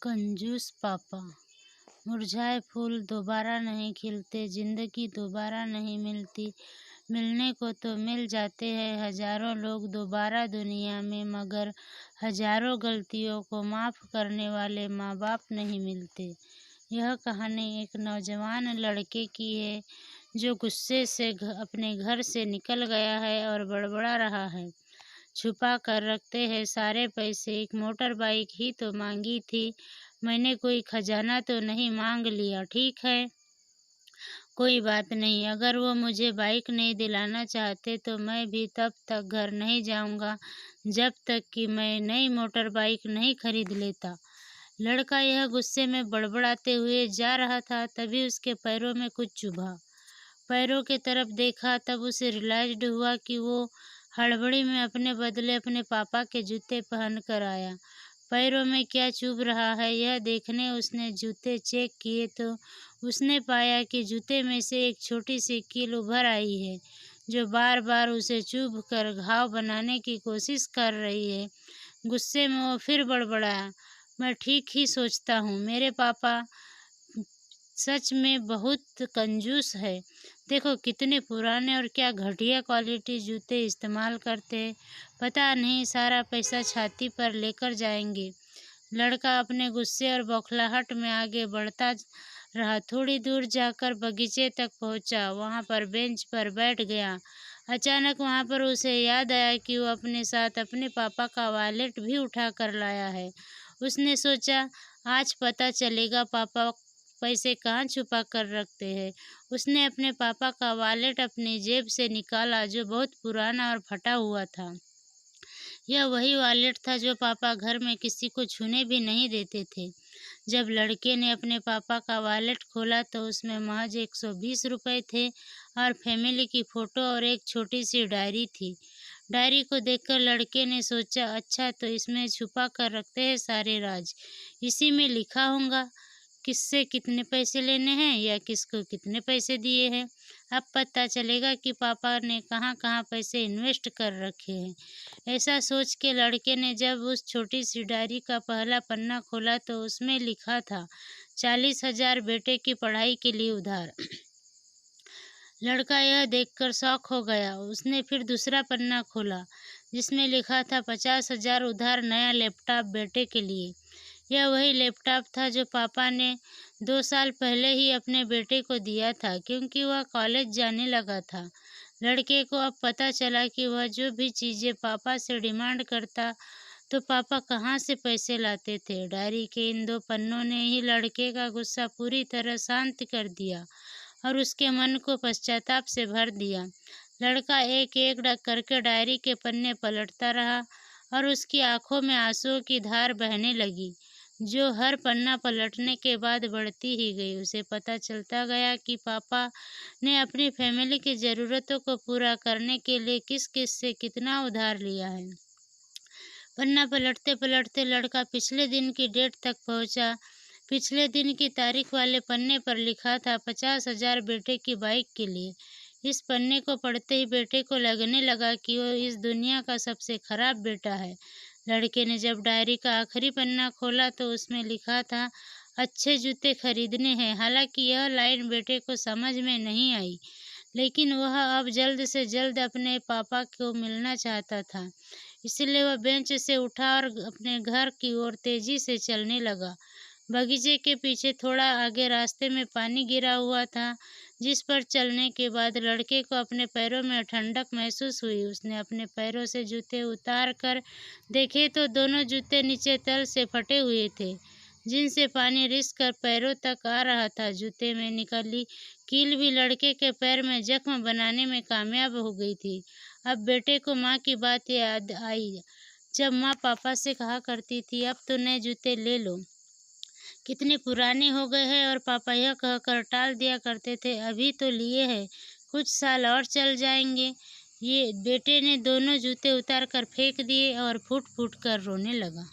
कंजूस पापा। मुरझाए फूल दोबारा नहीं खिलते, जिंदगी दोबारा नहीं मिलती। मिलने को तो मिल जाते हैं हजारों लोग दोबारा दुनिया में, मगर हजारों गलतियों को माफ़ करने वाले माँ बाप नहीं मिलते। यह कहानी एक नौजवान लड़के की है जो गुस्से से अपने घर से निकल गया है और बड़बड़ा रहा है। छुपा कर रखते हैं सारे पैसे, एक मोटर बाइक ही तो मांगी थी, मैंने कोई खजाना तो नहीं मांग लिया। ठीक है, कोई बात नहीं, अगर वो मुझे बाइक नहीं दिलाना चाहते तो मैं भी तब तक घर नहीं जाऊंगा जब तक कि मैं नई मोटर बाइक नहीं खरीद लेता। लड़का यह गुस्से में बड़बड़ाते हुए जा रहा था, तभी उसके पैरों में कुछ चुभा। पैरों की तरफ देखा, तब उसे रियलाइज्ड हुआ कि वो हड़बड़ी में अपने बदले अपने पापा के जूते पहन कर आया। पैरों में क्या चुभ रहा है यह देखने उसने जूते चेक किए तो उसने पाया कि जूते में से एक छोटी सी कील उभर आई है जो बार बार उसे चुभ कर घाव बनाने की कोशिश कर रही है। गुस्से में वो फिर बड़बड़ाया, मैं ठीक ही सोचता हूँ, मेरे पापा सच में बहुत कंजूस है। देखो कितने पुराने और क्या घटिया क्वालिटी जूते इस्तेमाल करते हैं, पता नहीं सारा पैसा छाती पर लेकर जाएंगे। लड़का अपने गुस्से और बौखलाहट में आगे बढ़ता रहा। थोड़ी दूर जाकर बगीचे तक पहुंचा, वहां पर बेंच पर बैठ गया। अचानक वहां पर उसे याद आया कि वो अपने साथ अपने पापा का वॉलेट भी उठा कर लाया है। उसने सोचा, आज पता चलेगा पापा पैसे कहाँ छुपा कर रखते हैं। उसने अपने पापा का वॉलेट अपनी जेब से निकाला जो बहुत पुराना और फटा हुआ था। यह वही वॉलेट था जो पापा घर में किसी को छूने भी नहीं देते थे। जब लड़के ने अपने पापा का वॉलेट खोला तो उसमें महज 120 रुपये थे और फैमिली की फ़ोटो और एक छोटी सी डायरी थी। डायरी को देखकर लड़के ने सोचा, अच्छा तो इसमें छुपा कर रखते हैं सारे राज। इसी में लिखा होगा किससे कितने पैसे लेने हैं या किसको कितने पैसे दिए हैं। अब पता चलेगा कि पापा ने कहाँ कहाँ पैसे इन्वेस्ट कर रखे हैं। ऐसा सोच के लड़के ने जब उस छोटी सी डायरी का पहला पन्ना खोला तो उसमें लिखा था 40,000 बेटे की पढ़ाई के लिए उधार। लड़का यह देखकर शॉक हो गया। उसने फिर दूसरा पन्ना खोला जिसमें लिखा था 50,000 उधार नया लैपटॉप बेटे के लिए। यह वही लैपटॉप था जो पापा ने 2 साल पहले ही अपने बेटे को दिया था क्योंकि वह कॉलेज जाने लगा था। लड़के को अब पता चला कि वह जो भी चीज़ें पापा से डिमांड करता तो पापा कहाँ से पैसे लाते थे। डायरी के इन 2 पन्नों ने ही लड़के का गुस्सा पूरी तरह शांत कर दिया और उसके मन को पश्चाताप से भर दिया। लड़का एक एक करके डायरी के पन्ने पलटता रहा और उसकी आंखों में आंसुओं की धार बहने लगी जो हर पन्ना पलटने के बाद बढ़ती ही गई। उसे पता चलता गया कि पापा ने अपनी फैमिली की ज़रूरतों को पूरा करने के लिए किस किस से कितना उधार लिया है। पन्ना पलटते पलटते लड़का पिछले दिन की डेट तक पहुंचा। पिछले दिन की तारीख वाले पन्ने पर लिखा था 50,000 बेटे की बाइक के लिए। इस पन्ने को पढ़ते ही बेटे को लगने लगा कि वो इस दुनिया का सबसे खराब बेटा है। लड़के ने जब डायरी का आखिरी पन्ना खोला तो उसमें लिखा था अच्छे जूते खरीदने हैं। हालांकि यह लाइन बेटे को समझ में नहीं आई, लेकिन वह अब जल्द से जल्द अपने पापा को मिलना चाहता था। इसलिए वह बेंच से उठा और अपने घर की ओर तेजी से चलने लगा। बगीचे के पीछे थोड़ा आगे रास्ते में पानी गिरा हुआ था जिस पर चलने के बाद लड़के को अपने पैरों में ठंडक महसूस हुई। उसने अपने पैरों से जूते उतार कर देखे तो दोनों जूते नीचे तल से फटे हुए थे जिनसे पानी रिस कर पैरों तक आ रहा था। जूते में निकली कील भी लड़के के पैर में जख्म बनाने में कामयाब हो गई थी। अब बेटे को माँ की बात याद आई जब माँ पापा से कहा करती थी, अब तो नए जूते ले लो, कितने पुराने हो गए हैं। और पापा यह कहकर टाल दिया करते थे, अभी तो लिए हैं, कुछ साल और चल जाएंगे। ये बेटे ने दोनों जूते उतार कर फेंक दिए और फूट फूट कर रोने लगा।